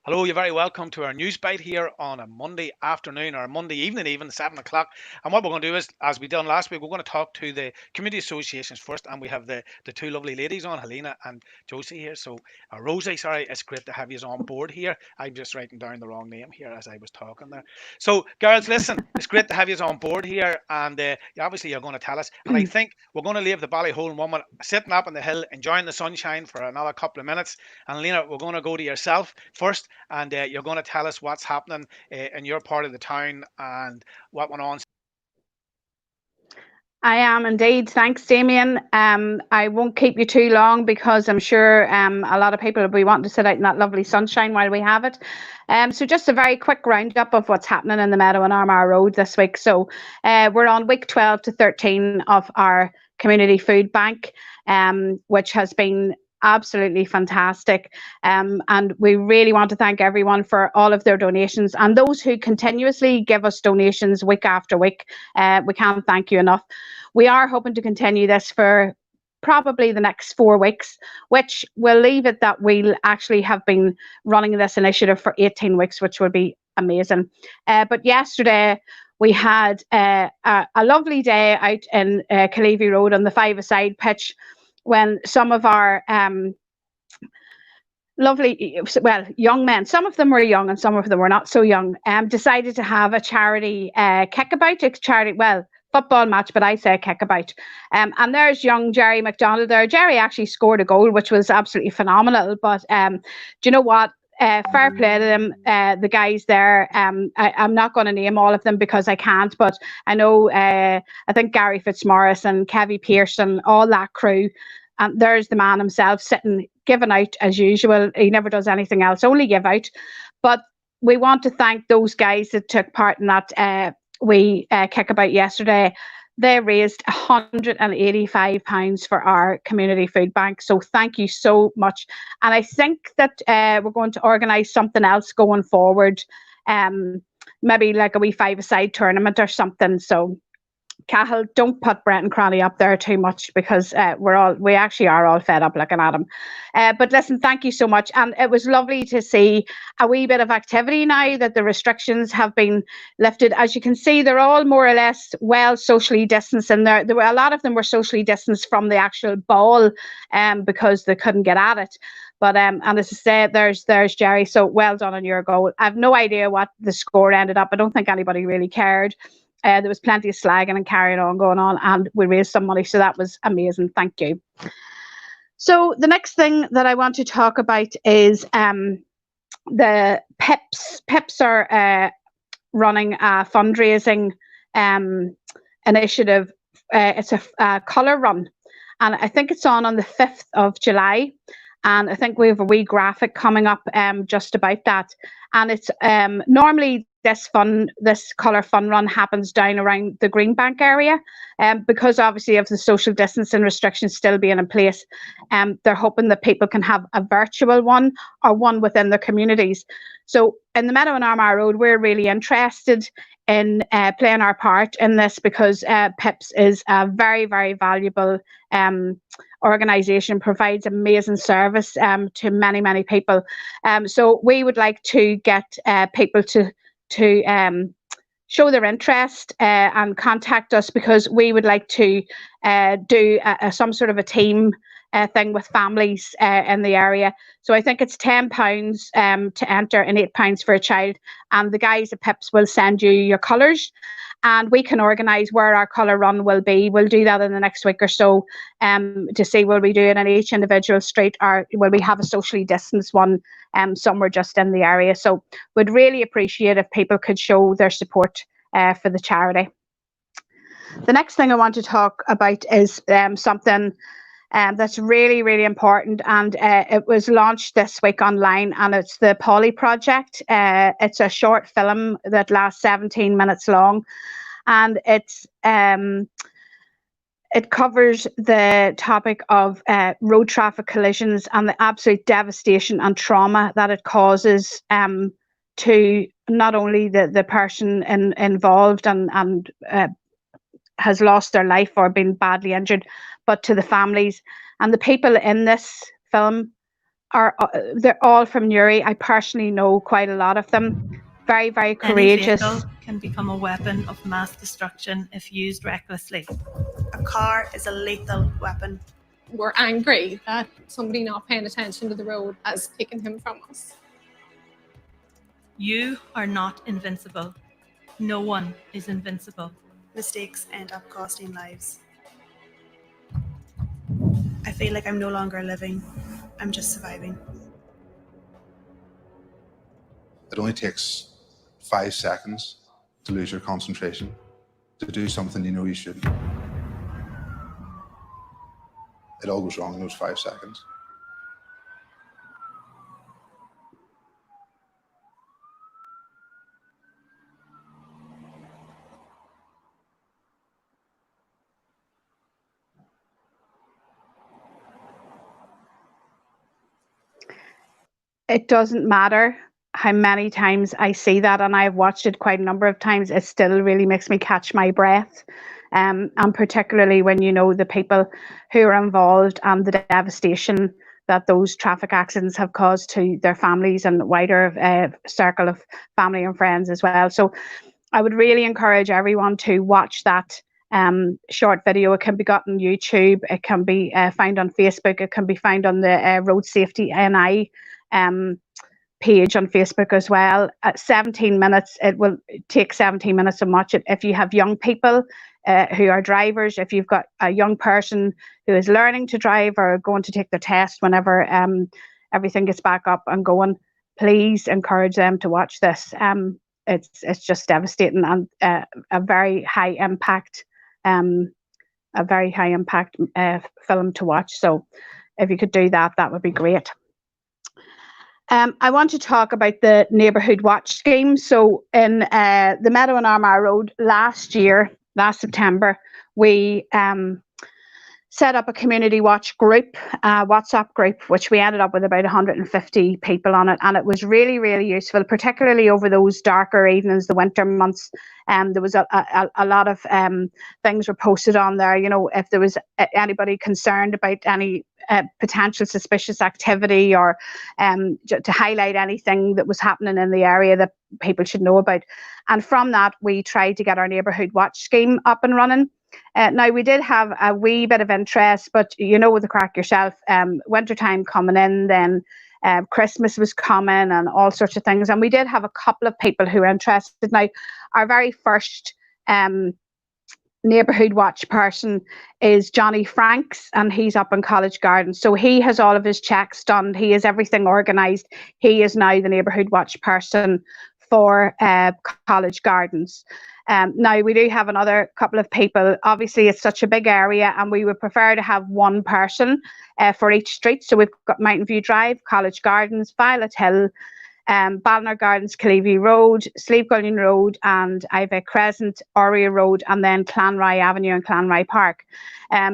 Hello, you're very welcome to our news bite here on a Monday afternoon or a Monday evening, even 7 o'clock. And what we're going to do is, as we done last week, we're going to talk to the community associations first. And we have the two lovely ladies on, Helena and Josie here. So, Rosie, sorry, it's great to have you on board here. I'm just writing down the wrong name here as I was talking there. So, girls, listen, it's great to have you on board here. And obviously, you're going to tell us. And I think we're going to leave the Ballyholland woman sitting up on the hill, enjoying the sunshine for another couple of minutes. And, Lena, we're going to go to yourself first and you're going to tell us what's happening in your part of the town and what went on. I am indeed. Thanks, Damien. I won't keep you too long because I'm sure a lot of people will be wanting to sit out in that lovely sunshine while we have it. So just a very quick roundup of what's happening in the Meadow and Armagh Road this week. So we're on week 12 to 13 of our community food bank, which has been absolutely fantastic. And we really want to thank everyone for all of their donations and those who continuously give us donations week after week. We can't thank you enough. We are hoping to continue this for probably the next 4 weeks, which will leave it that we'll actually have been running this initiative for 18 weeks, which would be amazing. But yesterday, we had a lovely day out in Callevy Road on the five-a-side pitch when some of our lovely, well, young men, some of them were young and some of them were not so young, decided to have a charity kickabout, a charity, well, football match, but I say kickabout. And there's young Jerry McDonald there. Jerry actually scored a goal, which was absolutely phenomenal. But do you know what? Fair play to them, the guys there. I'm not going to name all of them because I can't, but I know, I think Gary Fitzmaurice and Kevy Pearson, all that crew. And there's the man himself sitting, giving out as usual. He never does anything else, only give out. But we want to thank those guys that took part in that kickabout yesterday. They raised £185 for our community food bank. So thank you so much. And I think that we're going to organise something else going forward. Maybe like a wee five-a-side tournament or something. So Cahill, don't put Brent and Cranny up there too much because we actually are all fed up looking at him. But listen, thank you so much. And it was lovely to see a wee bit of activity now that the restrictions have been lifted. As you can see, they're all more or less well socially distanced, and there were a lot of them were socially distanced from the actual ball because they couldn't get at it. But and as I said, there's Jerry. So well done on your goal. I've no idea what the score ended up. I don't think anybody really cared. There was plenty of slagging and carrying on going on, and we raised some money, so that was amazing. Thank you. So the next thing that I want to talk about is the PIPs. PIPs are running a fundraising initiative. It's a colour run, and I think it's on the 5th of July. And I think we have a wee graphic coming up just about that. And it's normally this colour fun run happens down around the Greenbank area, because obviously of the social distancing restrictions still being in place. They're hoping that people can have a virtual one or one within their communities. So in the Meadow and Armagh Road, we're really interested in playing our part in this because PIPS is a very, very valuable organisation, provides amazing service to many, many people. So we would like to get people to show their interest and contact us because we would like to do some sort of a team thing with families in the area. So I think it's £10 to enter and £8 for a child. And the guys at PIPS will send you your colours, and we can organise where our colour run will be. We'll do that in the next week or so to see will we do it in each individual street or will we have a socially distanced one somewhere just in the area. So we'd really appreciate if people could show their support for the charity. The next thing I want to talk about is something that's really, really important, and it was launched this week online, and it's the Polly Project. It's a short film that lasts 17 minutes long, and it covers the topic of road traffic collisions and the absolute devastation and trauma that it causes to not only the person involved and has lost their life or been badly injured, but to the families. And the people in this film they're all from Newry. I personally know quite a lot of them. Very, very courageous. Any vehicle can become a weapon of mass destruction if used recklessly. A car is a lethal weapon. We're angry that somebody not paying attention to the road has taken him from us. You are not invincible. No one is invincible. Mistakes end up costing lives. I feel like I'm no longer living. I'm just surviving. It only takes 5 seconds to lose your concentration, to do something you know you shouldn't. It all goes wrong in those 5 seconds. It doesn't matter how many times I see that, and I've watched it quite a number of times. It still really makes me catch my breath. And particularly when you know the people who are involved and the devastation that those traffic accidents have caused to their families and wider circle of family and friends as well. So I would really encourage everyone to watch that short video. It can be got on YouTube. It can be found on Facebook. It can be found on the Road Safety NI page on Facebook as well. At 17 minutes, it will take 17 minutes to watch it. If you have young people who are drivers, if you've got a young person who is learning to drive or going to take the test whenever everything gets back up and going, please encourage them to watch this. It's just devastating and a very high impact film to watch. So if you could do that, that would be great. I want to talk about the Neighbourhood Watch scheme. So in the Meadow Armagh Road last September, we set up a community watch group, WhatsApp group, which we ended up with about 150 people on it. And it was really, really useful, particularly over those darker evenings, the winter months. There was a lot of things were posted on there. You know, if there was anybody concerned about any potential suspicious activity or to highlight anything that was happening in the area that people should know about. And from that, we tried to get our neighbourhood watch scheme up and running. Now, we did have a wee bit of interest, but you know the crack yourself, wintertime coming in, then Christmas was coming and all sorts of things. And we did have a couple of people who were interested. Now, our very first neighbourhood watch person is Johnny Franks, and he's up in College Gardens. So he has all of his checks done. He has everything organised. He is now the neighbourhood watch person for College Gardens. Now, we do have another couple of people. Obviously, it's such a big area, and we would prefer to have one person for each street. So we've got Mountain View Drive, College Gardens, Violet Hill, Ballina Gardens, Clevey Road, Slieve Gullion Road, and Iva Crescent, Oria Road, and then Clanrye Avenue and Clanrye Park.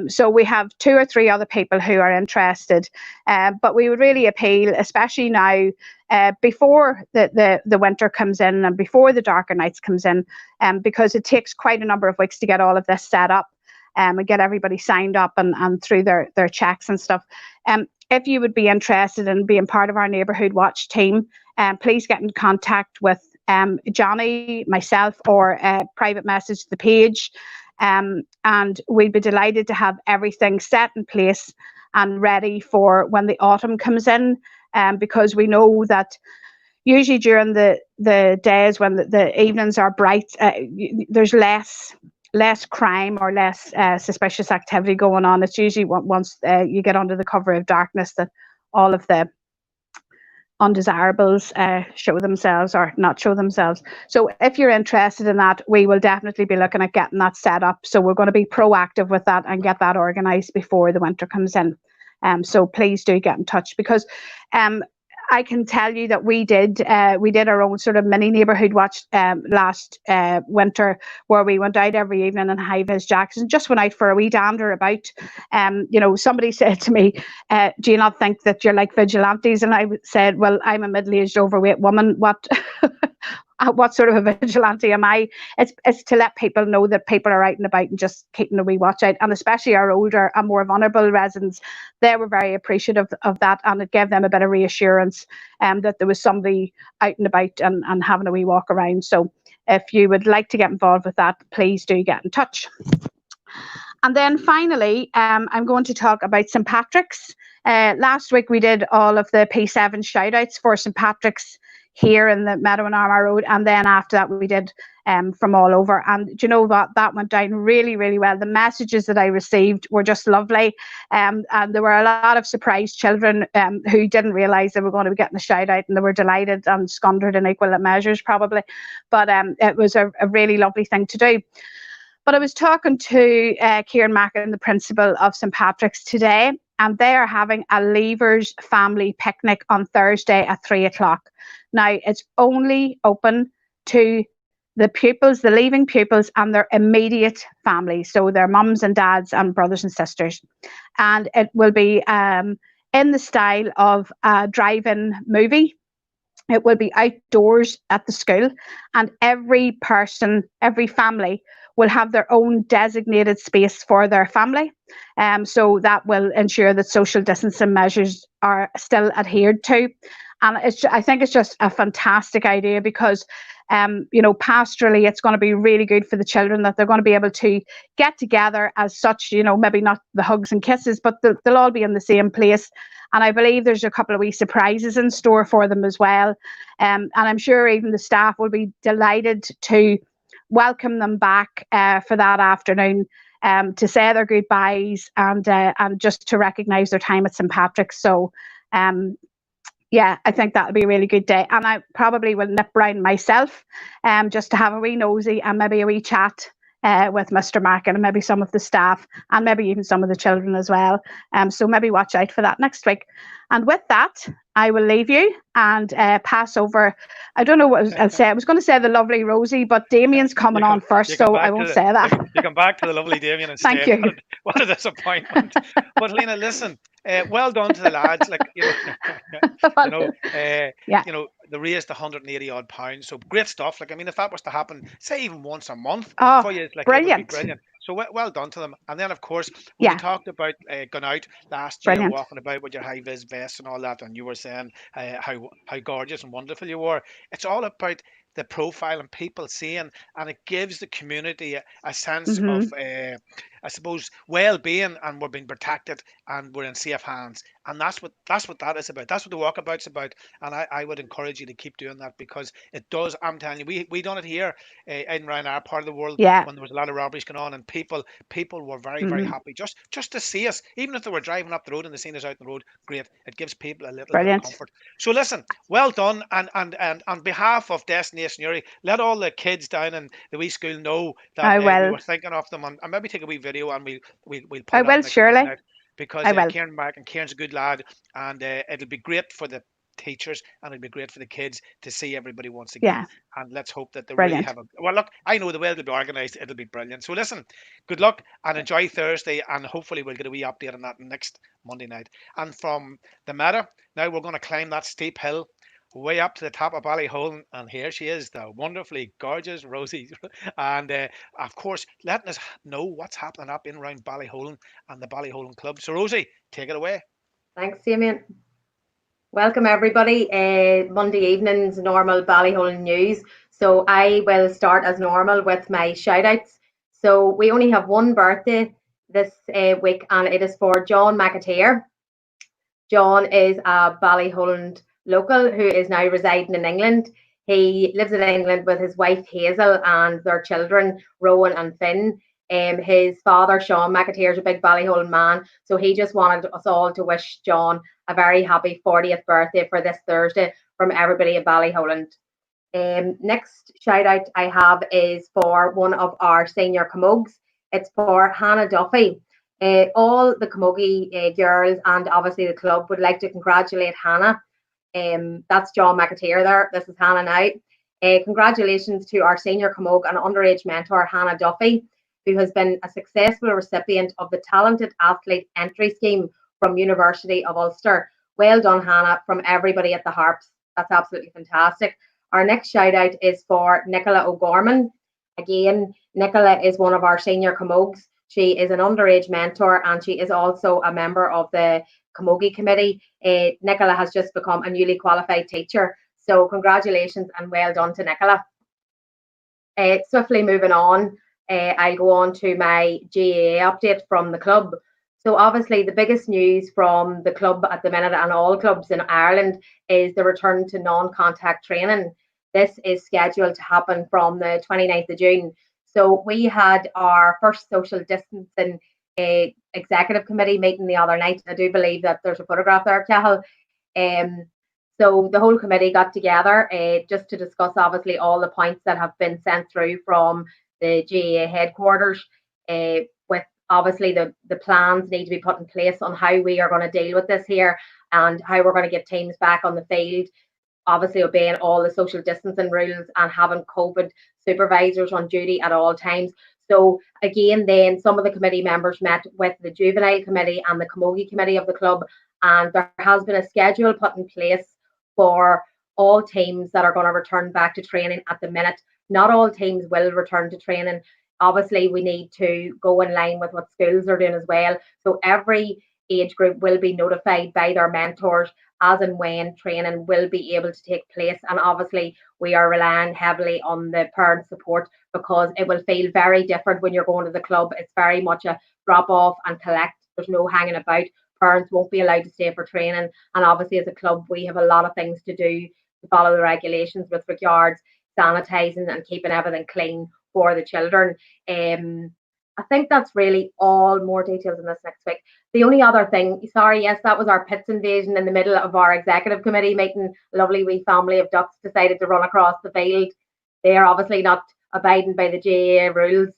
So we have 2 or 3 other people who are interested, but we would really appeal, especially now, before the winter comes in and before the darker nights comes in, because it takes quite a number of weeks to get all of this set up and get everybody signed up and through their checks and stuff. If you would be interested in being part of our neighbourhood watch team, please get in contact with Johnny, myself, or private message the page, and we'd be delighted to have everything set in place and ready for when the autumn comes in, because we know that usually during the days when the evenings are bright, there's less crime or less suspicious activity going on. It's usually once you get under the cover of darkness that all of the undesirables show themselves or not show themselves. So if you're interested in that, we will definitely be looking at getting that set up. So we're going to be proactive with that and get that organised before the winter comes in. So please do get in touch, because I can tell you that we did our own sort of mini neighbourhood watch last winter, where we went out every evening in high-vis jackets and just went out for a wee dander about. You know, somebody said to me, do you not think that you're like vigilantes? And I said, well, I'm a middle-aged overweight woman. What what sort of a vigilante am I? It's to let people know that people are out and about and just keeping a wee watch out. And especially our older and more vulnerable residents, they were very appreciative of that, and it gave them a bit of reassurance that there was somebody out and about and having a wee walk around. So if you would like to get involved with that, please do get in touch. And then finally, I'm going to talk about St. Patrick's. Last week we did all of the P7 shout outs for St. Patrick's here in the Meadow Armagh Road, and then after that we did from all over. And do you know what? That went down really, really well. The messages that I received were just lovely, and there were a lot of surprised children who didn't realise they were going to be getting a shout out, and they were delighted and scundered in equal measures probably. But it was a really lovely thing to do. But I was talking to Kieran Mackin, the principal of St. Patrick's today, and they are having a Leavers family picnic on Thursday at 3 o'clock. Now, it's only open to the pupils, the leaving pupils, and their immediate families, so their mums and dads and brothers and sisters. And it will be in the style of a drive-in movie. It will be outdoors at the school, and every person, every family will have their own designated space for their family. So that will ensure that social distancing measures are still adhered to. And I think it's just a fantastic idea because, pastorally, it's going to be really good for the children that they're going to be able to get together as such, maybe not the hugs and kisses, but they'll all be in the same place. And I believe there's a couple of wee surprises in store for them as well. And I'm sure even the staff will be delighted to welcome them back for that afternoon to say their goodbyes and just to recognise their time at St. Patrick's. So, I think that'll be a really good day. And I probably will nip round myself just to have a wee nosy and maybe a wee chat with Mr. Mackin and maybe some of the staff and maybe even some of the children as well. So maybe watch out for that next week. And with that, I will leave you and pass over. I don't know what I'll say. I was going to say the lovely Rosie, but Damien's coming on first, so I won't say that. You come back to the lovely Damien instead. Thank you. What a disappointment. But Lena, listen, well done to the lads. They raised £180 odd. So great stuff. If that was to happen, say even once a month for you, brilliant. It would be brilliant. So well done to them. And then, of course, we talked about going out last year, walking about with your high-vis vest and all that, and you were saying how gorgeous and wonderful you were. It's all about the profile and people seeing, and it gives the community a sense of, I suppose, well-being, and we're being protected and we're in safe hands. And that's what that is about. That's what the walkabout's about. And I would encourage you to keep doing that because it does. I'm telling you, we done it here in around our part of the world when there was a lot of robberies going on, and people were very, very happy just to see us. Even if they were driving up the road and they seen us out the road, great. It gives people a little bit of comfort. So listen, well done. And on behalf of Destination Uri, let all the kids down in the wee school know that we were thinking of them, and maybe take a wee video and we'll put I will surely. Because Kieran Mark and Kieran's a good lad, and it'll be great for the teachers and it'll be great for the kids to see everybody once again. And let's hope that they really have look, I know the way it'll be organised, it'll be brilliant. So listen, good luck and enjoy Thursday, and hopefully we'll get a wee update on that next Monday night. And from the Meadow, now we're going to climb that steep hill way up to the top of Ballyholland, and here she is, the wonderfully gorgeous Rosie, and of course letting us know what's happening up in around Ballyholland and the Ballyholland Club. So Rosie, take it away. Thanks, Damien. Welcome everybody. Monday evening's normal Ballyholland news. So I will start as normal with my shout outs. So we only have one birthday this week, and it is for John McAteer. John is a Ballyholland local who is now residing in England. He lives in England with his wife Hazel and their children Rowan and Finn. His father Sean McAteer is a big Ballyholland man, so he just wanted us all to wish John a very happy 40th birthday for this Thursday from everybody at Ballyholland. Next shout out I have is for one of our senior camogues. It's for Hannah Duffy. All the camogie girls and obviously the club would like to congratulate Hannah. That's John McAteer there. This is Hannah now. Congratulations to our senior camogue and underage mentor Hannah Duffy, who has been a successful recipient of the Talented Athlete Entry Scheme from University of Ulster. Well done, Hannah, from everybody at the Harps. That's absolutely fantastic. our next shout out is for Nicola O'Gorman. Again, Nicola is one of our senior camogues. She is an underage mentor and she is also a member of the Camogie Committee. Nicola has just become a newly qualified teacher. So congratulations and well done to Nicola. Swiftly moving on, I'll go on to my GAA update from the club. So obviously the biggest news from the club at the minute and all clubs in Ireland is the return to non-contact training. This is scheduled to happen from the 29th of June. So we had our first social distancing executive committee meeting the other night. I do believe that there's a photograph there, Cahill. So the whole committee got together just to discuss obviously all the points that have been sent through from the GAA headquarters, with obviously the plans need to be put in place on how we are going to deal with this here and how we're going to get teams back on the field, obviously obeying all the social distancing rules and having COVID supervisors on duty at all times. So again, then some of the committee members met with the juvenile committee and the camogie committee of the club, and there has been a schedule put in place for all teams that are going to return back to training at the minute. Not all teams will return to training. Obviously, we need to go in line with what schools are doing as well. So every age group will be notified by their mentors as and when training will be able to take place. And obviously, we are relying heavily on the parent support because it will feel very different when you're going to the club. It's very much a drop off and collect. There's no hanging about. Parents won't be allowed to stay for training. And obviously, as a club, we have a lot of things to do to follow the regulations with regards sanitising and keeping everything clean for the children. I think that's really all. More details in this next week. The only other thing, sorry, yes, that was our pits invasion in the middle of our executive committee meeting. Lovely wee family of ducks decided to run across the field. They are obviously not abiding by the GAA rules.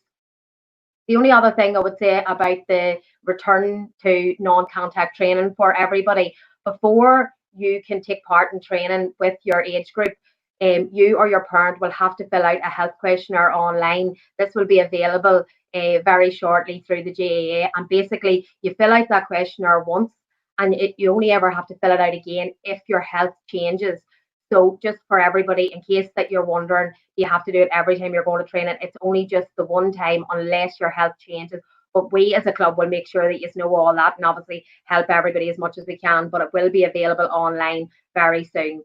The only other thing I would say about the return to non-contact training for everybody, before you can take part in training with your age group, you or your parent will have to fill out a health questionnaire online. This will be available very shortly through the GAA, and basically you fill out that questionnaire once and you only ever have to fill it out again if your health changes. So just for everybody, in case that you're wondering, you have to do it every time you're going to training. It's only just the one time unless your health changes. But we as a club will make sure that you know all that and obviously help everybody as much as we can. But it will be available online very soon.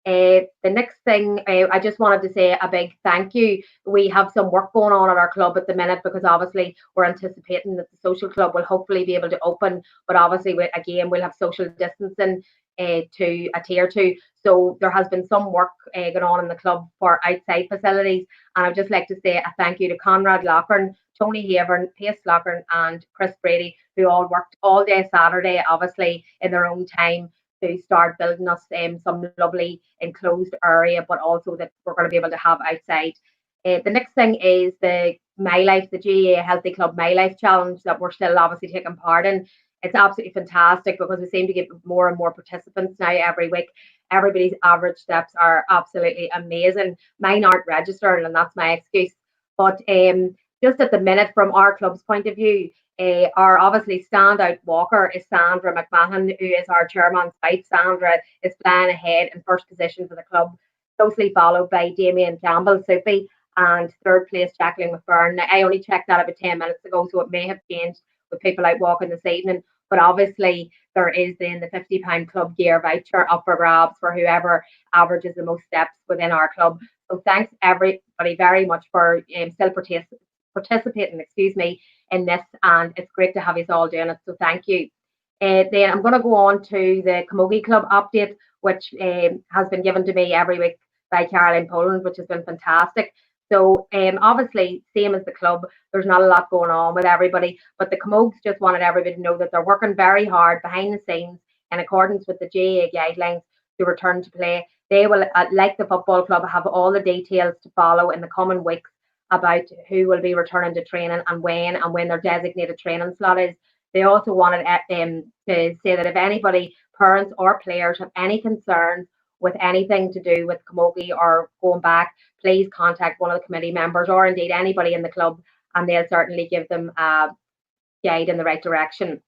The next thing, I just wanted to say a big thank you. We have some work going on at our club at the minute because obviously we're anticipating that the social club will hopefully be able to open, but obviously we'll have social distancing to adhere to. So there has been some work going on in the club for outside facilities, and I'd just like to say a thank you to Conrad Loughren, Tony Havern, Pace Loughren and Chris Brady, who all worked all day Saturday, obviously in their own time, to start building us some lovely enclosed area, but also that we're going to be able to have outside. The next thing is the My Life, the GAA Healthy Club My Life Challenge that we're still obviously taking part in. It's absolutely fantastic because we seem to get more and more participants now every week. Everybody's average steps are absolutely amazing. Mine aren't registered and that's my excuse. But just at the minute, from our club's point of view, our obviously standout walker is Sandra McMahon, who is our chairman's wife. Sandra is flying ahead in first position for the club, closely followed by Damien Campbell, Sophie, and third place Jacqueline McByrne. Now, I only checked that about 10 minutes ago, so it may have changed with people out walking this evening. But obviously, there is then the £50 club gear voucher up for grabs for whoever averages the most steps within our club. So thanks everybody very much for still participating, in this, and it's great to have you all doing it. So thank you. Then I'm going to go on to the Camogie Club update, which has been given to me every week by Caroline Poland, which has been fantastic. So obviously, same as the club, there's not a lot going on with everybody, but the Camogues just wanted everybody to know that they're working very hard behind the scenes in accordance with the GAA guidelines to return to play. They will, like the football club, have all the details to follow in the coming weeks about who will be returning to training and when their designated training slot is. They also wanted to say that if anybody, parents or players, have any concerns with anything to do with Camogie or going back, please contact one of the committee members or indeed anybody in the club, and they'll certainly give them a guide in the right direction.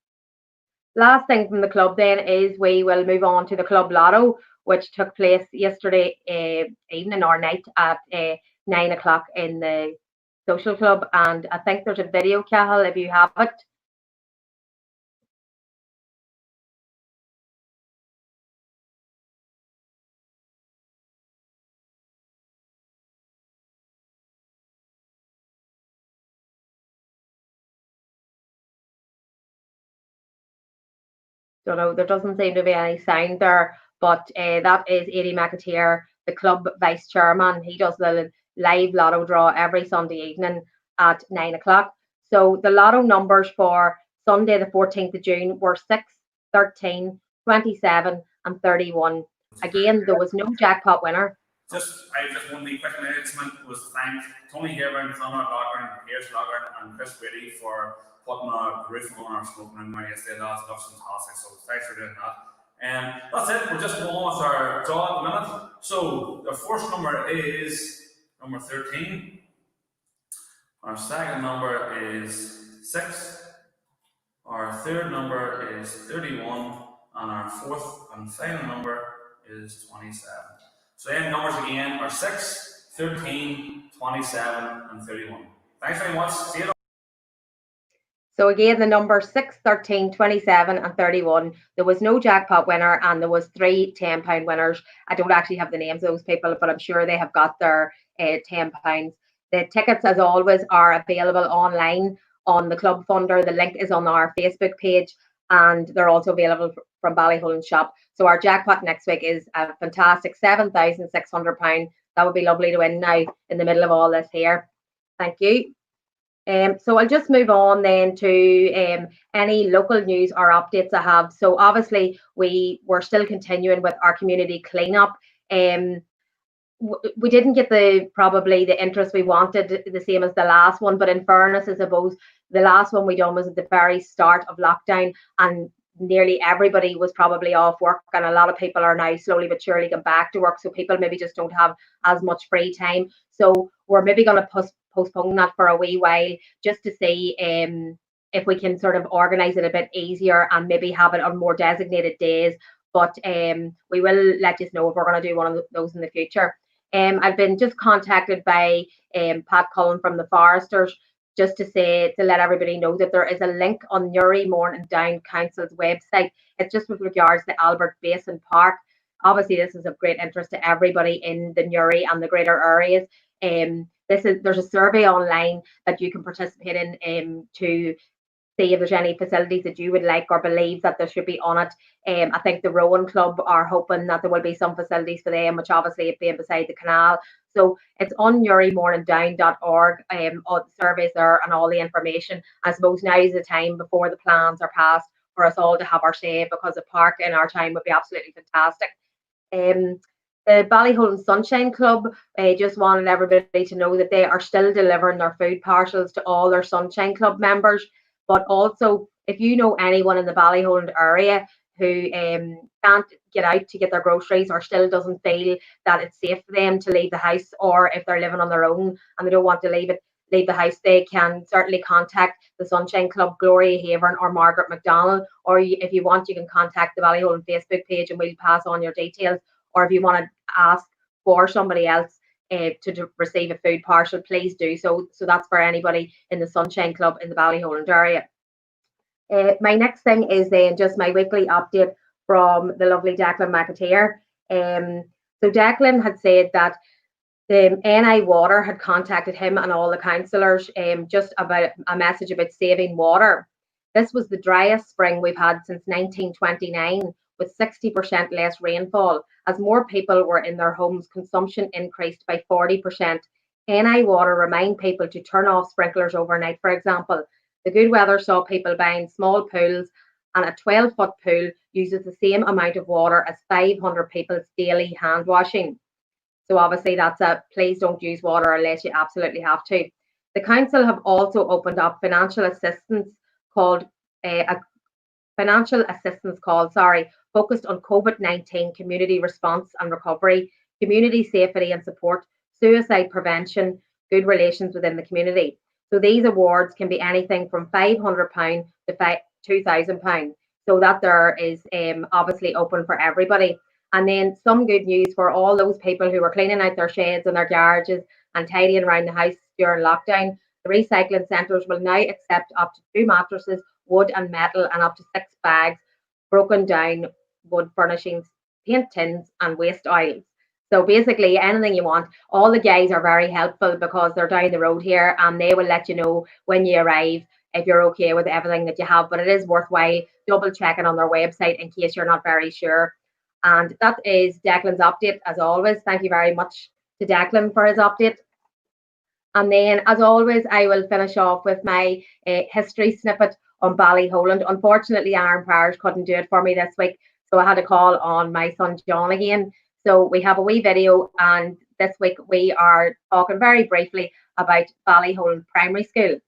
Last thing from the club then is we will move on to the club lotto, which took place yesterday evening or night at 9 o'clock in the social club. And I think there's a video, Cahill, if you have it. Don't know, there doesn't seem to be any sound there, but that is Eddie McAteer, the club vice chairman. He does the live lotto draw every Sunday evening at 9 o'clock. So the lotto numbers for Sunday, the 14th of June, were 6, 13, 27, and 31. Again, there was no jackpot winner. I just one wee quick announcement was to thank Tony Haber, Thunder Locker, Pierce Locker, and Chris Brady for putting a roof on our smoking room there yesterday. That looks fantastic, so thanks for doing that. And that's it, we're just going on with our draw at the minute. So the first number is number 13. Our second number is 6. Our third number is 31. And our fourth and final number is 27. So then numbers again are 6, 13, 27, and 31. Thanks very much. See you. So again, the numbers 6, 13, 27, and 31. There was no jackpot winner, and there was 3 £10 winners. I don't actually have the names of those people, but I'm sure they have got their £10. The tickets, as always, are available online on the Club Funder. The link is on our Facebook page, and they're also available from Ballyholland shop. So our jackpot next week is a fantastic £7,600. That would be lovely to win now in the middle of all this here. Thank you. So I'll just move on then to any local news or updates I have. So obviously we're still continuing with our community cleanup. We didn't get probably the interest we wanted, the same as the last one, but in fairness, I suppose the last one we done was at the very start of lockdown, and nearly everybody was probably off work, and a lot of people are now slowly but surely going back to work, so people maybe just don't have as much free time. So we're maybe going to postpone that for a wee while, just to see if we can sort of organise it a bit easier and maybe have it on more designated days. But we will let you know if we're going to do one of those in the future. I've been just contacted by Pat Cullen from the Foresters, just to let everybody know that there is a link on Newry Morn and Down Council's website. It's just with regards to Albert Basin Park. Obviously, this is of great interest to everybody in the Newry and the greater areas. There's a survey online that you can participate in to see if there's any facilities that you would like or believe that there should be on it. I think the Rowan Club are hoping that there will be some facilities for them, which obviously it being beside the canal. So it's on newrymornanddown.org. All the surveys there and all the information. I suppose now is the time before the plans are passed for us all to have our say, because a park in our time would be absolutely fantastic. The Ballyholland Sunshine Club just wanted everybody to know that they are still delivering their food parcels to all their Sunshine Club members. But also, if you know anyone in the Ballyholland area who can't get out to get their groceries, or still doesn't feel that it's safe for them to leave the house, or if they're living on their own and they don't want to leave the house, they can certainly contact the Sunshine Club, Gloria Havern or Margaret McDonald. Or if you want, you can contact the Ballyholland Facebook page and we'll pass on your details. Or if you want to ask for somebody else to receive a food parcel, please do so. So that's for anybody in the Sunshine Club in the Ballyholland area. My next thing is then just my weekly update from the lovely Declan McAteer. So Declan had said that the NI Water had contacted him and all the councillors just about a message about saving water. This was the driest spring we've had since 1929, with 60% less rainfall. As more people were in their homes, consumption increased by 40%. NI Water remind people to turn off sprinklers overnight, for example. The good weather saw people buying small pools, and a 12-foot pool uses the same amount of water as 500 people's daily hand washing. So obviously that's please don't use water unless you absolutely have to. The council have also opened up financial assistance call, focused on COVID-19 community response and recovery, community safety and support, suicide prevention, good relations within the community. So these awards can be anything from £500 to £2,000. So that there is obviously open for everybody. And then some good news for all those people who were cleaning out their sheds and their garages and tidying around the house during lockdown. The recycling centres will now accept up to 2 mattresses, wood and metal, and up to 6 bags, broken down wood furnishings, paint tins, and waste oils. So basically, anything you want. All the guys are very helpful because they're down the road here, and they will let you know when you arrive if you're okay with everything that you have. But it is worthwhile double checking on their website in case you're not very sure. And that is Declan's update, as always. Thank you very much to Declan for his update. And then, as always, I will finish off with my history snippet on Ballyholland. Unfortunately, Aaron Parish couldn't do it for me this week, so I had to call on my son John again. So we have a wee video, and this week we are talking very briefly about Ballyholland Primary School.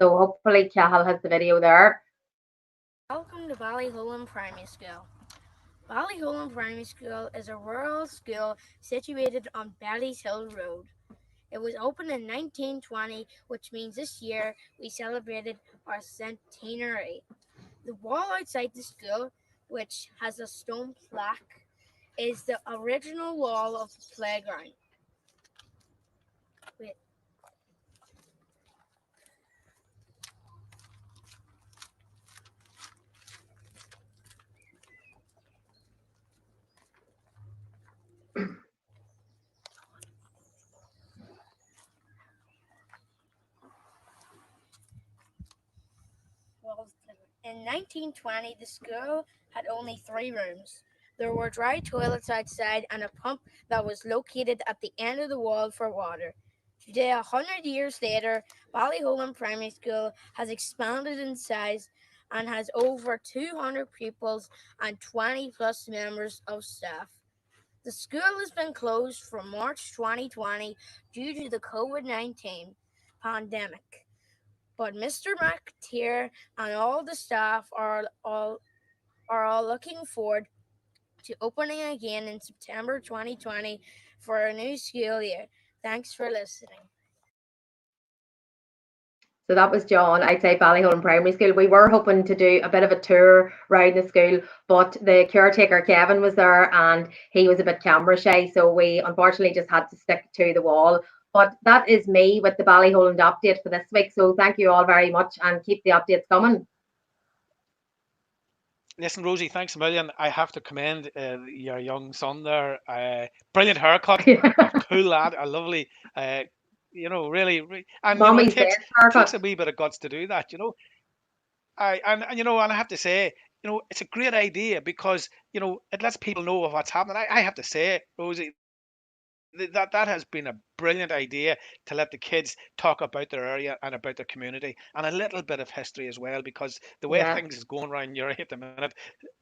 So hopefully Cahill has the video there. Welcome to Ballyholland Primary School. Ballyholland Primary School is a rural school situated on Ballyhill Road. It was opened in 1920, which means this year we celebrated our centenary. The wall outside the school, which has a stone plaque, is the original wall of the playground. In 1920, the school had only 3 rooms. There were dry toilets outside and a pump that was located at the end of the wall for water. Today, 100 years later, Ballyholland Primary School has expanded in size and has over 200 pupils and 20 plus members of staff. The school has been closed from March 2020 due to the COVID-19 pandemic. But Mr. McTeer and all the staff are all looking forward to opening again in September 2020 for a new school year. Thanks for listening. So that was John outside Ballyholland Primary School. We were hoping to do a bit of a tour around the school, but the caretaker Kevin was there and he was a bit camera shy, so we unfortunately just had to stick to the wall. But that is me with the Ballyholland update for this week. So thank you all very much and keep the updates coming. Listen, Rosie, thanks a million. I have to commend your young son there. Brilliant haircut, cool lad, a lovely, really, and Mommy's it takes a wee bit of guts to do that, and I have to say, it's a great idea because it lets people know of what's happening. I have to say, Rosie, that has been a brilliant idea to let the kids talk about their area and about their community and a little bit of history as well, because the way things is going around Europe at the minute,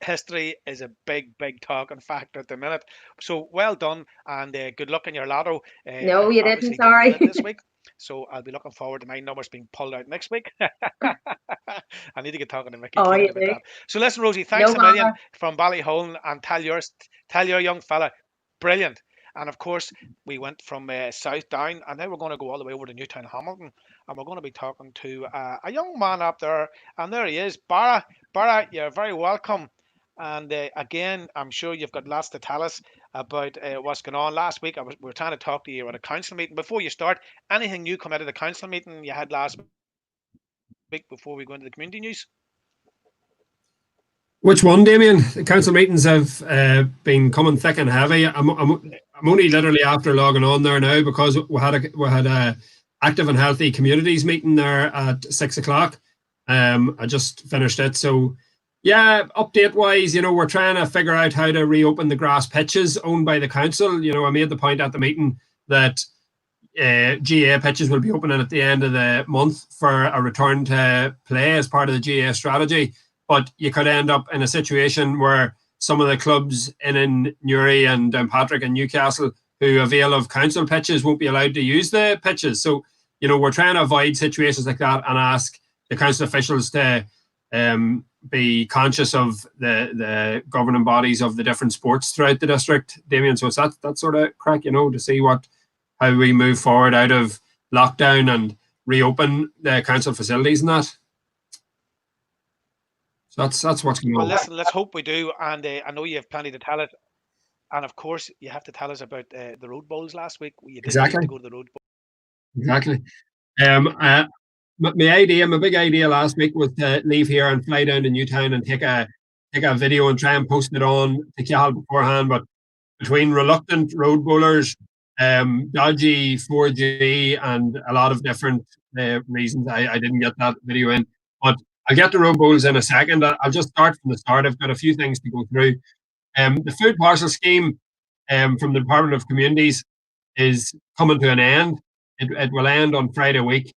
history is a big talking factor at the minute. So well done, and good luck in your lotto. No, you didn't, sorry. This week, so I'll be looking forward to my numbers being pulled out next week. I need to get talking to Mickey about that. So listen, Rosie, thanks a million from Ballyholland, and tell your young fella, brilliant. And of course, we went from south down, and now we're going to go all the way over to Newtown, Hamilton, and we're going to be talking to a young man up there, and there he is, Barra. Barra, you're very welcome. And again, I'm sure you've got lots to tell us about what's going on. Last week, we were trying to talk to you at a council meeting. Before you start, anything new come out of the council meeting you had last week before we go into the community news? Which one, Damien? The council meetings have been coming thick and heavy. I'm only literally after logging on there now because we had a active and healthy communities meeting there at 6 o'clock. I just finished it. So yeah, update wise, we're trying to figure out how to reopen the grass pitches owned by the council. I made the point at the meeting that GA pitches will be opening at the end of the month for a return to play as part of the GA strategy. But you could end up in a situation where some of the clubs in Newry and Downpatrick and Newcastle who avail of council pitches won't be allowed to use the pitches. So, we're trying to avoid situations like that and ask the council officials to be conscious of the governing bodies of the different sports throughout the district, Damien. So it's that sort of crack, to see how we move forward out of lockdown and reopen the council facilities and that. So that's what's going on. Well, listen, let's hope we do, and I know you have plenty to tell it. And of course, you have to tell us about the Road Bowls last week. You did get Exactly. to go to the Road Bowl. Exactly. My big idea last week was to leave here and fly down to Newtown and take a video and try and post it on to Cahill beforehand. But between reluctant road bowlers, dodgy 4G, and a lot of different reasons, I didn't get that video in. But I'll get the road bowls in a second. I'll just start from the start. I've got a few things to go through. The food parcel scheme from the Department of Communities is coming to an end. It will end on Friday week.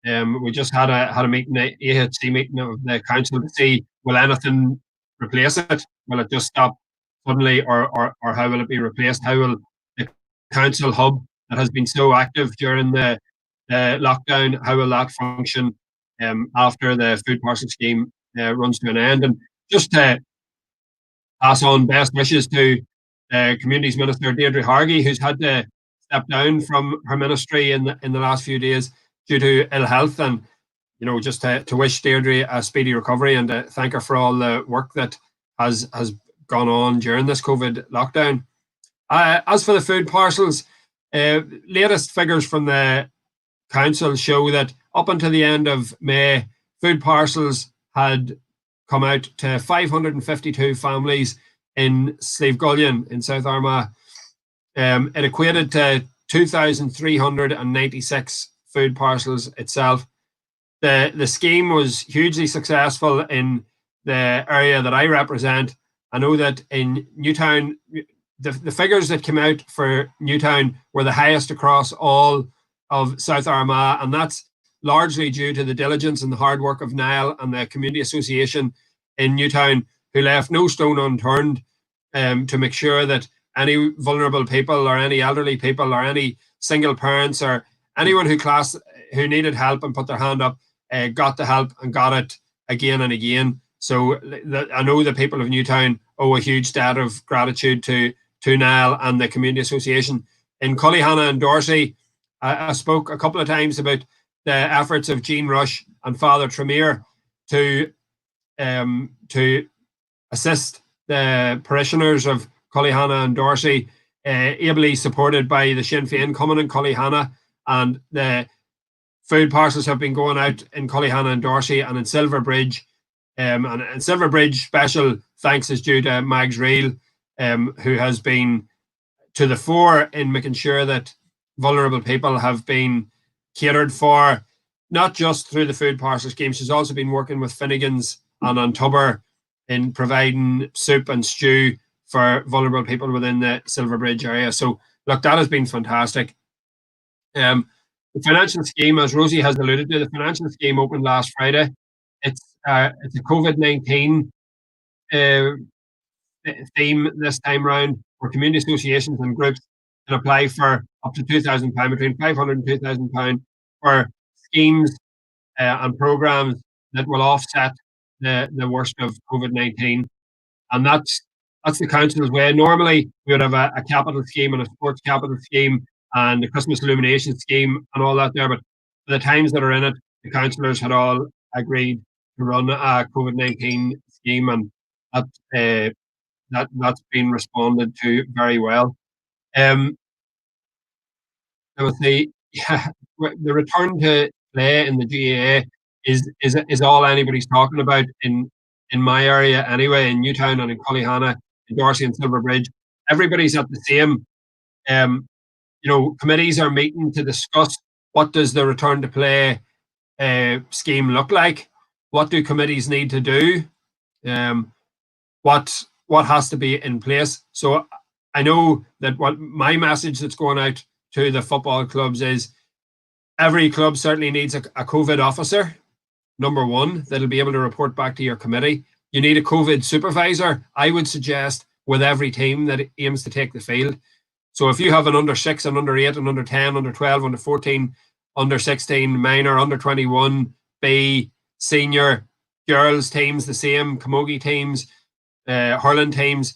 We just had a meeting, the AHC meeting of the council, to see will anything replace it? Will it just stop suddenly, or how will it be replaced? How will the council hub that has been so active during the lockdown, how will that function after the food parcel scheme runs to an end? And just to pass on best wishes to Communities Minister Deirdre Hargey, who's had to step down from her ministry in the last few days due to ill health, and just to wish Deirdre a speedy recovery and to thank her for all the work that has gone on during this COVID lockdown. As for the food parcels, latest figures from the council show that up until the end of May, food parcels had come out to 552 families in Slievegullin in South Armagh. It equated to 2,396 food parcels itself. The scheme was hugely successful in the area that I represent. I know that in Newtown, the figures that came out for Newtown were the highest across all of South Armagh, and that's largely due to the diligence and the hard work of Niall and the Community Association in Newtown, who left no stone unturned to make sure that any vulnerable people or any elderly people or any single parents or anyone who needed help and put their hand up got the help and got it again and again. So I know the people of Newtown owe a huge debt of gratitude to Niall and the Community Association. In Cullyhanna and Dorsey, I spoke a couple of times about the efforts of Jean Rush and Father Tremere to assist the parishioners of Cullyhanna and Dorsey, ably supported by the Sinn Féin coming in Cullyhanna, and the food parcels have been going out in Cullyhanna and Dorsey and in Silverbridge. And Silverbridge special thanks is due to Mags Reel, who has been to the fore in making sure that vulnerable people have been catered for, not just through the food parcel scheme. She's also been working with Finnegan's and Antubber in providing soup and stew for vulnerable people within the Silverbridge area. So, look, that has been fantastic. The financial scheme, as Rosie has alluded to, the financial scheme opened last Friday. It's a COVID-19 theme this time round, where community associations and groups can apply for up to £2,000, between £500 and £2,000, for schemes and programs that will offset the worst of COVID-19. And that's the council's way. Normally, we would have a capital scheme and a sports capital scheme and a Christmas illumination scheme and all that there. But for the times that are in it, the councillors had all agreed to run a COVID-19 scheme, and that's been responded to very well. I would say, the return to play in the GAA is all anybody's talking about in my area anyway, in Newtown and in Cullyhanna, in Dorsey and Silverbridge. Everybody's at the same. Committees are meeting to discuss what does the return to play scheme look like. What do committees need to do? What has to be in place? So I know that what my message that's going out to the football clubs is, every club certainly needs a COVID officer, number one, that'll be able to report back to your committee. You need a COVID supervisor, I would suggest, with every team that aims to take the field. So if you have an under 6, an under 8, an under 10, under 12, under 14, under 16, minor, under 21, B, senior, girls teams, the same, camogie teams, hurling teams,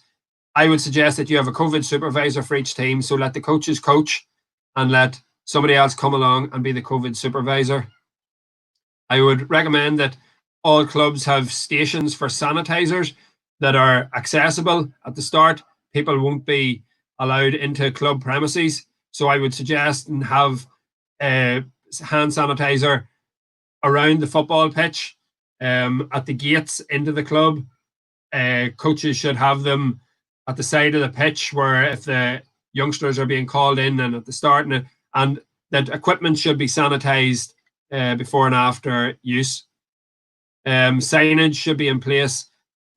I would suggest that you have a COVID supervisor for each team. So let the coaches coach and let somebody else come along and be the COVID supervisor. I would recommend that all clubs have stations for sanitizers that are accessible at the start. People won't be allowed into club premises. So I would suggest and have hand sanitizer around the football pitch, at the gates into the club. Coaches should have them at the side of the pitch, where if the youngsters are being called in and at the start, and that equipment should be sanitized before and after use. Signage should be in place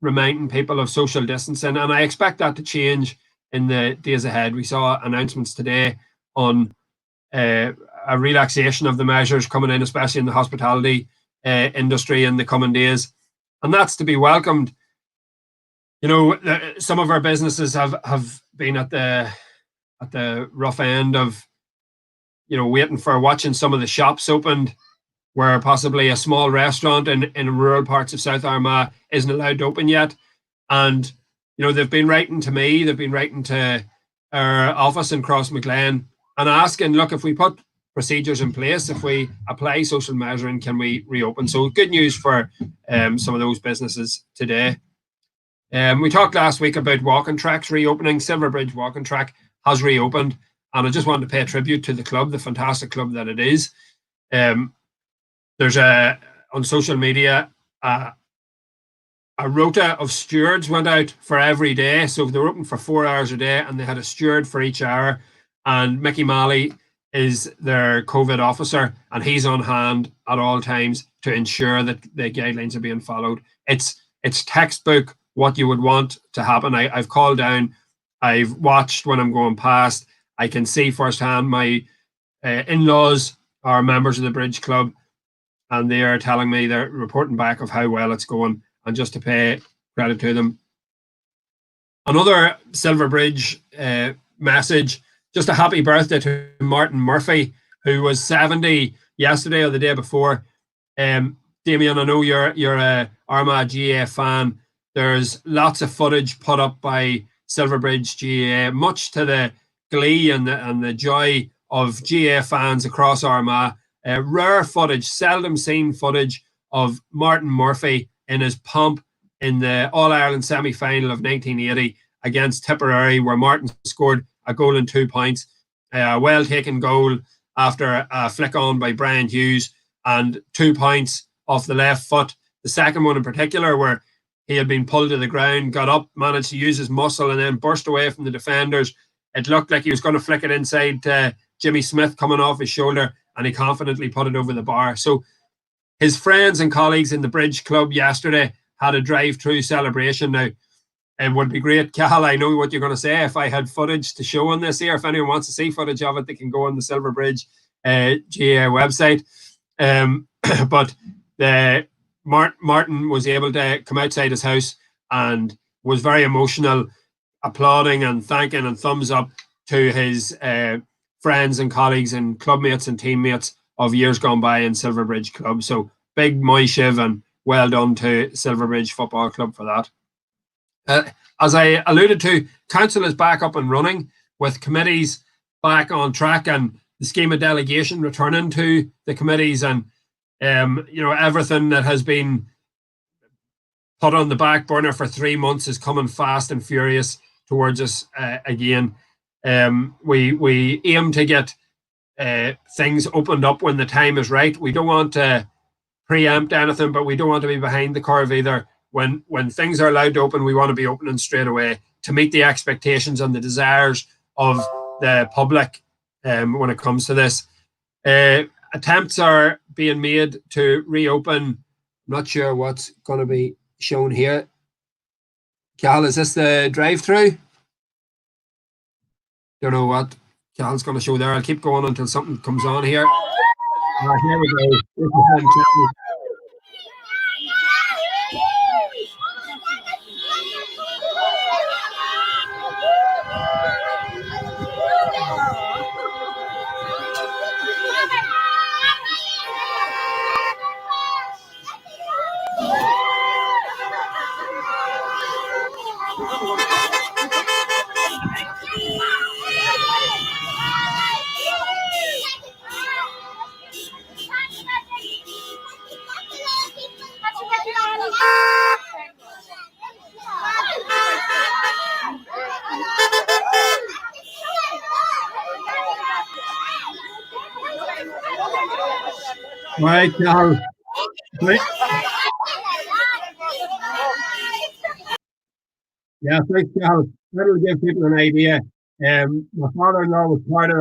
reminding people of social distancing, and I expect that to change in the days ahead. We saw announcements today on a relaxation of the measures coming in, especially in the hospitality industry in the coming days, and that's to be welcomed. You know, some of our businesses have been at the rough end of, you know, watching some of the shops opened, where possibly a small restaurant in rural parts of South Armagh isn't allowed to open yet. And, you know, they've been writing to me, they've been writing to our office in Crossmaglen and asking, look, if we put procedures in place, if we apply social measuring, can we reopen? So good news for some of those businesses today. We talked last week about walking tracks reopening. Silverbridge walking track has reopened, and I just wanted to pay a tribute to the club, the fantastic club that it is. There's on social media, a rota of stewards went out for every day. So they were open for 4 hours a day, and they had a steward for each hour. And Mickey Malley is their COVID officer, and he's on hand at all times to ensure that the guidelines are being followed. It's textbook what you would want to happen. I've called down, I've watched when I'm going past. I can see firsthand my in-laws are members of the Bridge Club, and they are telling me, they're reporting back of how well it's going, and just to pay credit to them. Another Silverbridge message, just a happy birthday to Martin Murphy, who was 70 yesterday or the day before. Damien, I know you're a Armagh GA fan. There's lots of footage put up by Silverbridge GA, much to the glee and the joy of GA fans across Armagh. Rare footage, seldom seen footage of Martin Murphy in his pomp in the All-Ireland semi-final of 1980 against Tipperary, where Martin scored a goal and 2 points. A well-taken goal after a flick on by Brian Hughes, and 2 points off the left foot. The second one in particular, where he had been pulled to the ground, got up, managed to use his muscle, and then burst away from the defenders. It looked like he was going to flick it inside Jimmy Smith coming off his shoulder, and he confidently put it over the bar. So his friends and colleagues in the Bridge Club yesterday had a drive-through celebration. Now, it would be great, Cal, I know what you're going to say, if I had footage to show on this here. If anyone wants to see footage of it, they can go on the Silverbridge GA website. But Martin was able to come outside his house and was very emotional, applauding and thanking and thumbs up to his friends and colleagues and clubmates and teammates of years gone by in Silverbridge Club. So big moishiv and well done to Silverbridge Football Club for that. As I alluded to, council is back up and running with committees back on track and the scheme of delegation returning to the committees, and you know, everything that has been put on the back burner for 3 months is coming fast and furious towards us again. We aim to get things opened up when the time is right. We don't want to preempt anything, but we don't want to be behind the curve either. When things are allowed to open, we want to be opening straight away to meet the expectations and the desires of the public when it comes to this. Attempts are being made to reopen. I'm not sure what's going to be shown here. Cal, is this the drive-through? Don't know what Cal's going to show there. I'll keep going until something comes on here. Here we go. Right, Carol. Right. Yeah, thanks, Carol. That'll give people an idea. My father-in-law was part of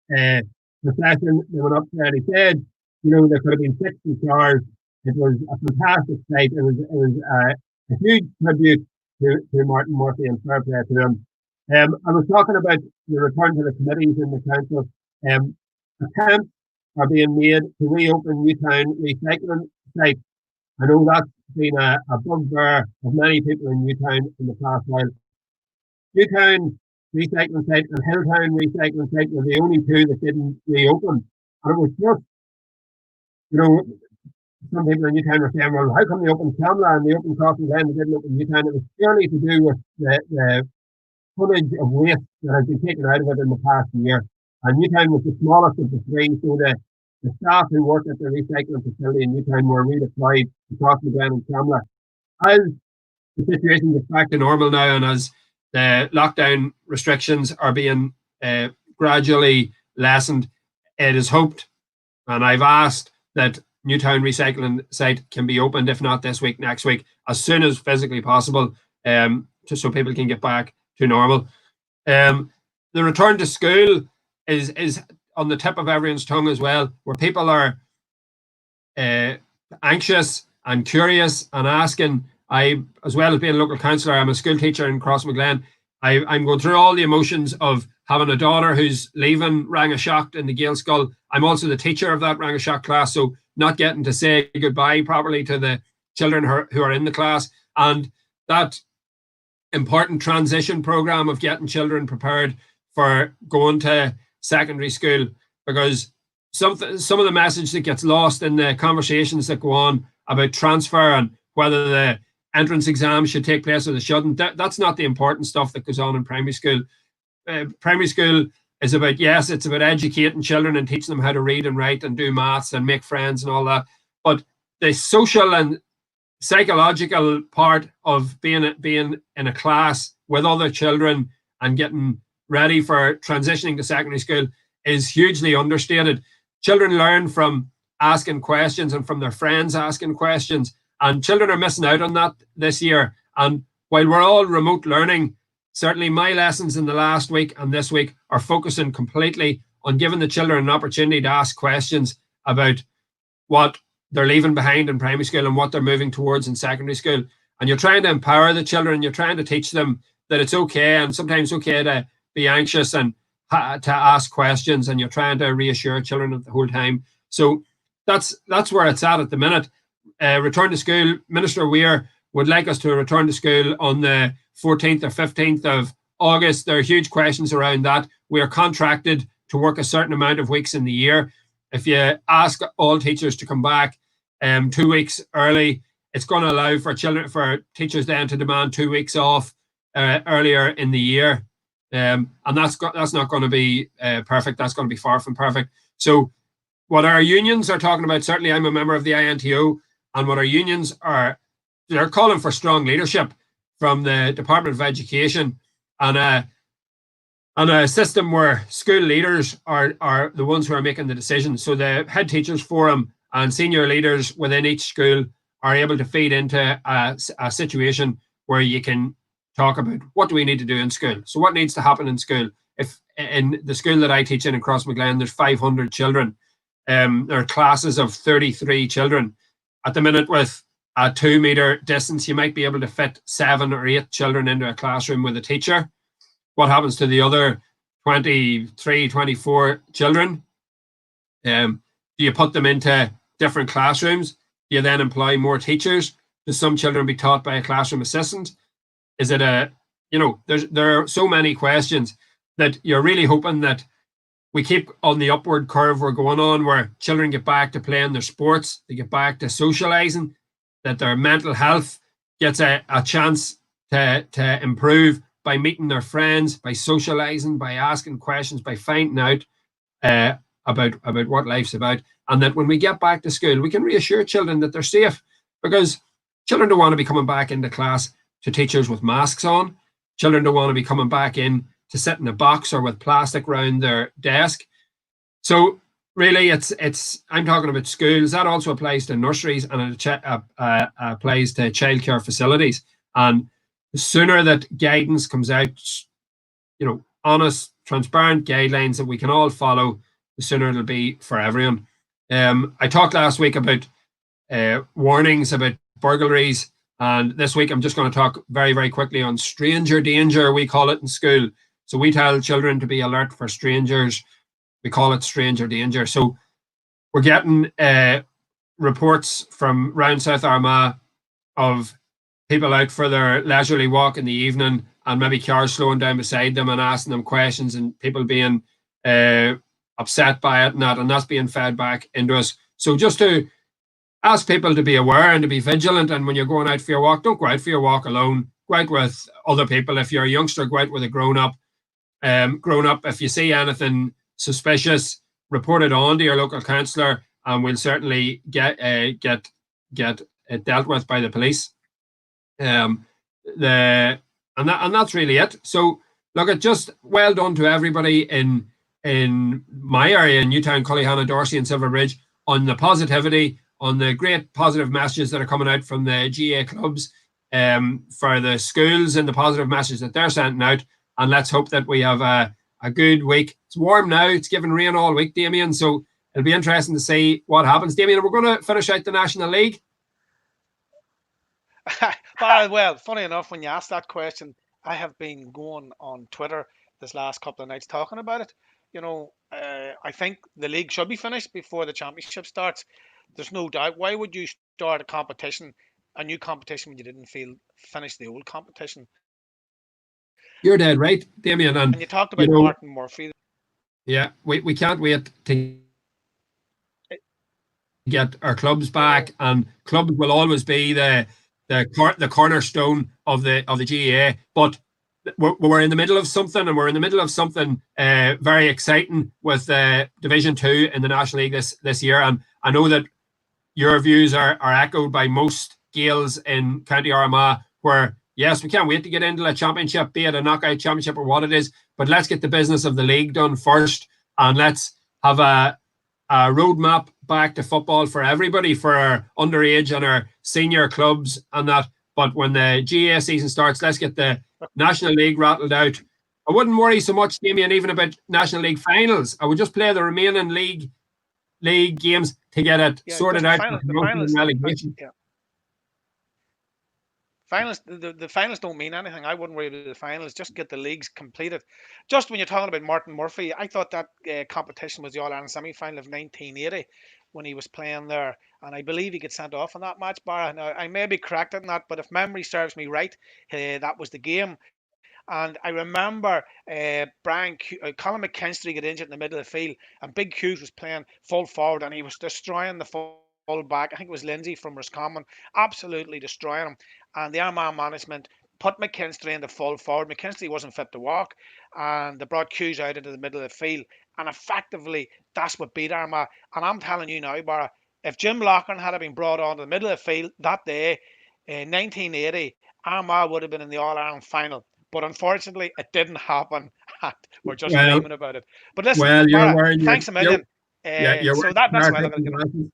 that procession. They went up there. He said, there could have been 60 cars. It was a fantastic sight. It was a huge tribute to Martin Murphy, and fair play to him. I was talking about the return to the committees in the council. Attempts are being made to reopen Newtown recycling site. I know that's been a bugbear of many people in Newtown in the past while. Newtown recycling site and Hilltown recycling site were the only two that didn't reopen. And it was just, some people in Newtown were saying, well, how come they opened Camla and they opened Crossing Glen and didn't open Newtown? It was purely to do with the tonnage of waste that has been taken out of it in the past year. And Newtown was the smallest of the three, so the staff who worked at the recycling facility in Newtown were redeployed to Crossing Glen and Camla. As the situation gets back to normal now, and as the lockdown restrictions are being gradually lessened, it is hoped, and I've asked, that Newtown recycling site can be opened, if not this week, next week, as soon as physically possible, so people can get back to normal. The return to school is on the tip of everyone's tongue as well, where people are anxious and curious and asking. I, as well as being a local councillor, I'm a school teacher in Crossmaglen. I'm going through all the emotions of having a daughter who's leaving Rangashock in the Gaelscoil. I'm also the teacher of that Rangashock class, so not getting to say goodbye properly to the children who are in the class. And that important transition programme of getting children prepared for going to secondary school, because some of the message that gets lost in the conversations that go on about transfer and whether the entrance exams should take place or they shouldn't, that's not the important stuff that goes on in primary school. Primary school is about, yes, it's about educating children and teaching them how to read and write and do maths and make friends and all that, but the social and psychological part of being in a class with other children and getting ready for transitioning to secondary school is hugely understated. Children learn from asking questions and from their friends asking questions, and children are missing out on that this year. And while we're all remote learning, certainly my lessons in the last week and this week are focusing completely on giving the children an opportunity to ask questions about what they're leaving behind in primary school and what they're moving towards in secondary school. And you're trying to empower the children, you're trying to teach them that it's okay, and sometimes okay, to be anxious and to ask questions, and you're trying to reassure children the whole time. So that's where it's at the minute. Return to school, Minister Weir would like us to return to school on the 14th or 15th of August. There are huge questions around that. We are contracted to work a certain amount of weeks in the year. If you ask all teachers to come back 2 weeks early, it's going to allow for teachers then to demand 2 weeks off earlier in the year. And that's not going to be perfect. That's going to be far from perfect. So what our unions are talking about, certainly I'm a member of the INTO, and what our unions are, they're calling for strong leadership from the Department of Education and a system where school leaders are the ones who are making the decisions. So the head teachers forum and senior leaders within each school are able to feed into a situation where you can talk about what do we need to do in school. So what needs to happen in school? If in the school that I teach in Crossmaglen, there's 500 children. There are classes of 33 children. At the minute, with a 2 meter distance, you might be able to fit 7 or 8 children into a classroom with a teacher. What happens to the other 23, 24 children? Do you put them into different classrooms? Do you then employ more teachers? Do some children be taught by a classroom assistant? Is it there are so many questions that you're really hoping that we keep on the upward curve we're going on, where children get back to playing their sports, they get back to socializing, that their mental health gets a chance to improve by meeting their friends, by socializing, by asking questions, by finding out about what life's about. And that when we get back to school, we can reassure children that they're safe, because children don't want to be coming back into class to teachers with masks on. Children don't want to be coming back in to sit in a box or with plastic around their desk. So really, it's. I'm talking about schools. That also applies to nurseries, and it applies to childcare facilities. And the sooner that guidance comes out, honest, transparent guidelines that we can all follow, the sooner it'll be for everyone. I talked last week about warnings about burglaries, and this week I'm just going to talk very, very quickly on stranger danger, we call it in school. So we tell children to be alert for strangers. We call it stranger danger. So we're getting reports from round South Armagh of people out for their leisurely walk in the evening, and maybe cars slowing down beside them and asking them questions, and people being upset by it, and that's being fed back into us. So just to ask people to be aware and to be vigilant, and when you're going out for your walk, don't go out for your walk alone. Go out with other people. If you're a youngster, go out with a grown-up. If you see anything suspicious, report it on to your local councillor, and we'll certainly get it dealt with by the police. And that's really it. So look, it just well done to everybody in my area, in Newtown, Cullyhanna, Dorsey, and Silver Ridge, on the positivity, on the great positive messages that are coming out from the GA clubs, for the schools, and the positive messages that they're sending out. And let's hope that we have a good week. It's warm now. It's given rain all week, Damien. So it'll be interesting to see what happens. Damien, we're going to finish out the National League. Well, funny enough, when you asked that question, I have been going on Twitter this last couple of nights talking about it. I think the league should be finished before the championship starts. There's no doubt. Why would you start a new competition, when you didn't finish the old competition? You're dead right, Damien. And you talked about Martin Murphy. Yeah, we can't wait to get our clubs back, and clubs will always be the cornerstone of the GAA. But we're in the middle of something, and we're in the middle of something very exciting with Division 2 in the National League this year. And I know that your views are echoed by most Gaels in County Armagh, where yes, we can't wait to get into the championship, be it a knockout championship or what it is, but let's get the business of the league done first, and let's have a roadmap back to football for everybody, for our underage and our senior clubs and that. But when the GAA season starts, let's get the National League rattled out. I wouldn't worry so much, Damien, even about National League finals. I would just play the remaining league games to get it sorted out. Finals, the finals don't mean anything. I wouldn't worry about the finals. Just get the leagues completed. Just when you're talking about Martin Murphy, I thought that competition was the All-Ireland semi-final of 1980 when he was playing there, and I believe he got sent off in that match. Now, I may be correct in that, but if memory serves me right, that was the game. And I remember Colin McKinstry got injured in the middle of the field, and Big Hughes was playing full forward, and he was destroying the full back. I think it was Lindsay from Roscommon, absolutely destroying him. And the Armagh management put McKinstry in the full forward. McKinstry wasn't fit to walk, and they brought Hughes out into the middle of the field. And effectively, that's what beat Armagh. And I'm telling you now, Barra, if Jim Loughlin had been brought on to the middle of the field that day in 1980, Armagh would have been in the All-Ireland final. But unfortunately, it didn't happen. We're just dreaming about it. But listen, Barra, thanks a million. So that's why I look at it.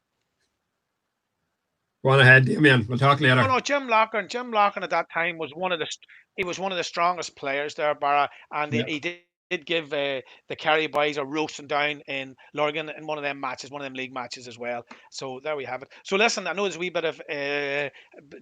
Go on ahead, Damien. We'll talk later. No, Jim Loughlin at that time was one of the strongest players there, Barra, and he did give the Kerry boys a roasting down in Lurgan in one of them league matches as well. So there we have it. So listen, I know there's a wee bit of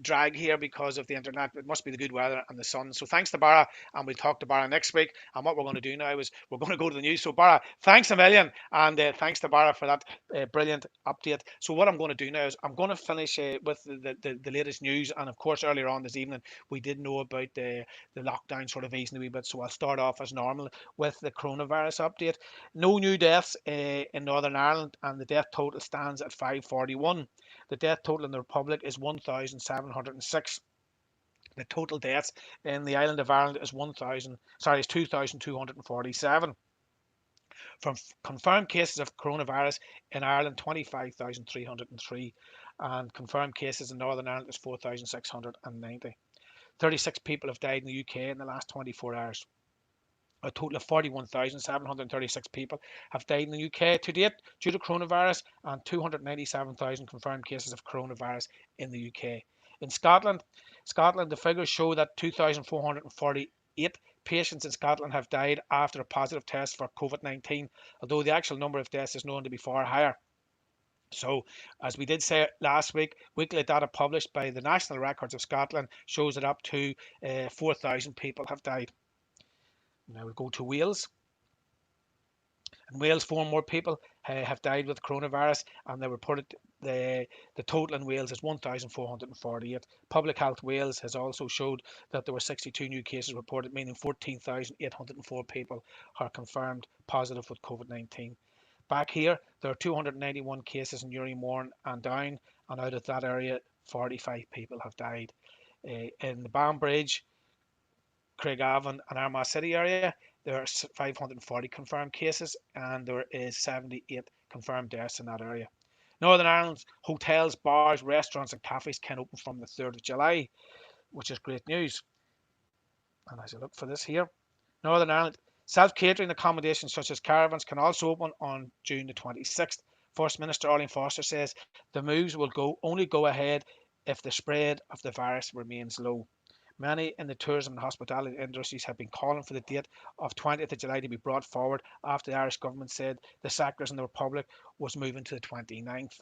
drag here because of the internet. It must be the good weather and the sun. So thanks to Barra, and we'll talk to Barra next week. And what we're going to do now is we're going to go to the news. So Barra, thanks a million, and thanks to Barra for that brilliant update. So what I'm going to do now is I'm going to finish with the latest news. And of course, earlier on this evening, we did know about the lockdown sort of easing a wee bit. So I'll start off as normal with the coronavirus update. No new deaths in Northern Ireland, and the death total stands at 541. The death total in the Republic is 1,706. The total deaths in the island of Ireland is 2,247. From confirmed cases of coronavirus in Ireland, 25,303, and confirmed cases in Northern Ireland is 4,690. 36 people have died in the UK in the last 24 hours. A total of 41,736 people have died in the UK to date due to coronavirus, and 297,000 confirmed cases of coronavirus in the UK. In Scotland, the figures show that 2,448 patients in Scotland have died after a positive test for COVID-19, although the actual number of deaths is known to be far higher. So, as we did say last week, weekly data published by the National Records of Scotland shows that up to 4,000 people have died. Now we go to Wales. In Wales, 4 more people have died with coronavirus, and they reported the total in Wales is 1,448. Public Health Wales has also showed that there were 62 new cases reported, meaning 14,804 people are confirmed positive with COVID-19. Back here, there are 291 cases in Urry-Morn and Down, and out of that area, 45 people have died. In the Banbridge, Craigavon and Armagh City area, there are 540 confirmed cases, and there is 78 confirmed deaths in that area. Northern Ireland's hotels, bars, restaurants and cafes can open from the 3rd of July, which is great news. And as I look for this here, Northern Ireland self-catering accommodations such as caravans can also open on June the 26th. First Minister Arlene Foster says the moves will only go ahead if the spread of the virus remains low. Many in the tourism and hospitality industries have been calling for the date of 20th of July to be brought forward after the Irish government said the sectors in the Republic was moving to the 29th.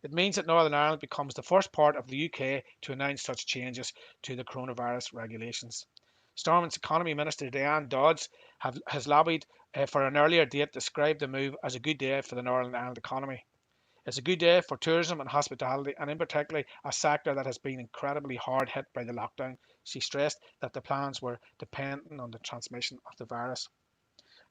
It means that Northern Ireland becomes the first part of the UK to announce such changes to the coronavirus regulations. Stormont's Economy Minister Diane Dodds has lobbied for an earlier date, described the move as a good day for the Northern Ireland economy. It's a good day for tourism and hospitality, and in particular a sector that has been incredibly hard hit by the lockdown. She stressed that the plans were dependent on the transmission of the virus.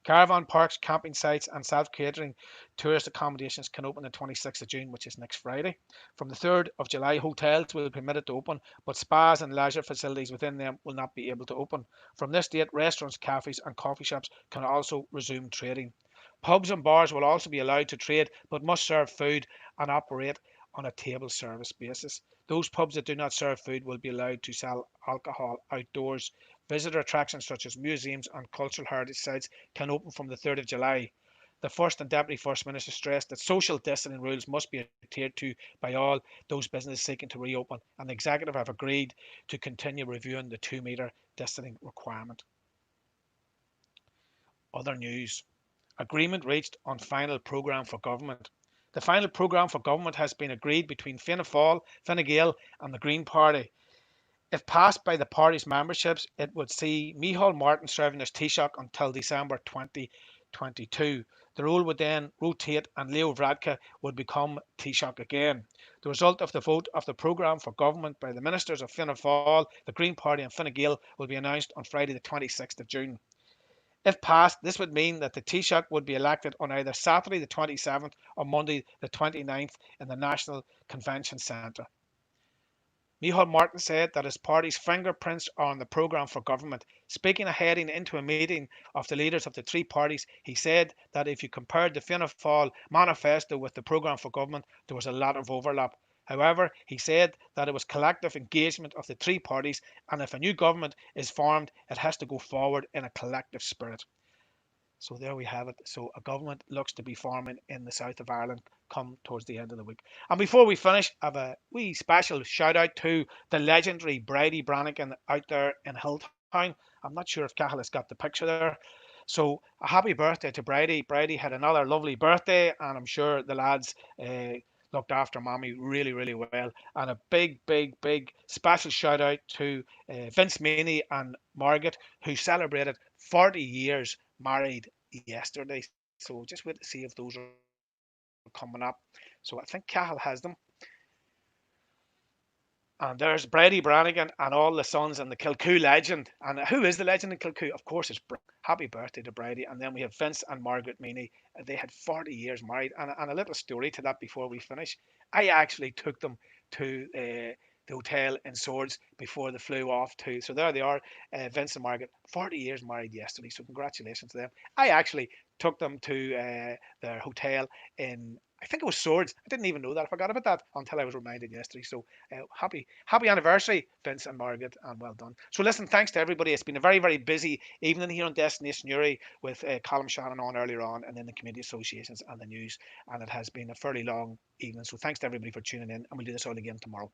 Caravan parks, camping sites and self-catering tourist accommodations can open the 26th of June, which is next Friday. From the 3rd of July, hotels will be permitted to open, but spas and leisure facilities within them will not be able to open. From this date, restaurants, cafes and coffee shops can also resume trading. Pubs and bars will also be allowed to trade, but must serve food and operate on a table service basis. Those pubs that do not serve food will be allowed to sell alcohol outdoors. Visitor attractions such as museums and cultural heritage sites can open from the 3rd of July. The First and Deputy First Minister stressed that social distancing rules must be adhered to by all those businesses seeking to reopen, and the Executive have agreed to continue reviewing the 2-metre distancing requirement. Other news. Agreement reached on final programme for government. The final programme for government has been agreed between Fianna Fáil, Fine Gael and the Green Party. If passed by the party's memberships, it would see Micheál Martin serving as Taoiseach until December 2022. The role would then rotate and Leo Varadkar would become Taoiseach again. The result of the vote of the programme for government by the ministers of Fianna Fáil, the Green Party and Fine Gael will be announced on Friday the 26th of June. If passed, this would mean that the Taoiseach would be elected on either Saturday the 27th or Monday the 29th in the National Convention Centre. Micheál Martin said that his party's fingerprints are on the programme for government. Speaking ahead into a meeting of the leaders of the 3 parties, he said that if you compared the Fianna Fáil manifesto with the programme for government, there was a lot of overlap. However, he said that it was collective engagement of the 3 parties, and if a new government is formed, it has to go forward in a collective spirit. So there we have it. So a government looks to be forming in the south of Ireland come towards the end of the week. And before we finish, I have a wee special shout out to the legendary Bridie Brannigan out there in Hilltown. I'm not sure if Cahill has got the picture there. So a happy birthday to Bridie. Bridie had another lovely birthday, and I'm sure the lads looked after Mommy really, really well. And a big, big, big special shout out to Vince Meany and Margaret, who celebrated 40 years married yesterday. So just wait to see if those are coming up. So I think Cahill has them. And there's Bridie Brannigan and all the sons and the Kilcoo legend. And who is the legend in Kilcoo? Of course, it's happy birthday to Bridie. And then we have Vince and Margaret Meany. They had 40 years married. And a little story to that before we finish. I actually took them to the hotel in Swords before they flew off to. So there they are, Vince and Margaret, 40 years married yesterday. So congratulations to them. I actually took them to their hotel in I think it was swords. I didn't even know that. I forgot about that until I was reminded yesterday. So happy anniversary, Vince and Margaret, and well done. So listen, thanks to everybody. It's been a very, very busy evening here on Destination Uri with Colin Shannon on earlier on, and then the community associations and the news. And it has been a fairly long evening. So thanks to everybody for tuning in, and we'll do this all again tomorrow.